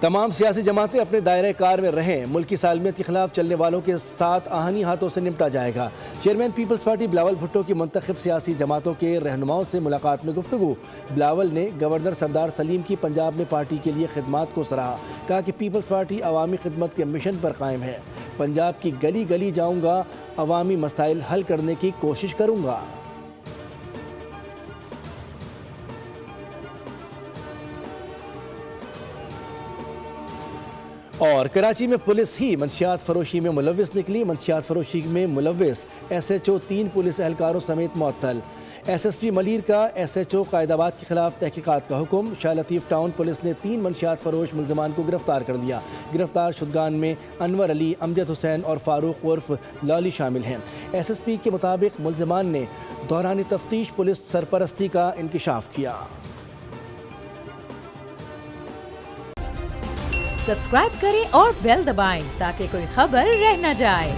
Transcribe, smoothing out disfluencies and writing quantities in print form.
تمام سیاسی جماعتیں اپنے دائرہ کار میں رہیں، ملکی سالمیت کے خلاف چلنے والوں کے ساتھ آہنی ہاتھوں سے نمٹا جائے گا۔ چیئرمین پیپلز پارٹی بلاول بھٹو کی منتخب سیاسی جماعتوں کے رہنماؤں سے ملاقات میں گفتگو۔ بلاول نے گورنر سردار سلیم کی پنجاب میں پارٹی کے لیے خدمات کو سراہا، کہا کہ پیپلز پارٹی عوامی خدمت کے مشن پر قائم ہے۔ پنجاب کی گلی گلی جاؤں گا، عوامی مسائل حل کرنے کی کوشش کروں گا۔ اور کراچی میں پولیس ہی منشیات فروشی میں ملوث نکلی۔ منشیات فروشی میں ملوث ایس ایچ او 3 پولیس اہلکاروں سمیت معطل۔ ایس ایس پی ملیر کا ایس ایچ او قائد آباد کے خلاف تحقیقات کا حکم۔ شاہ لطیف ٹاؤن پولیس نے 3 منشیات فروش ملزمان کو گرفتار کر لیا۔ گرفتار شدگان میں انور علی، امجد حسین اور فاروق عرف لالی شامل ہیں۔ ایس ایس پی کے مطابق ملزمان نے دوران تفتیش پولیس سرپرستی کا انکشاف کیا۔ سبسکرائب کریں اور بیل دبائیں تاکہ کوئی خبر رہ نہ جائے۔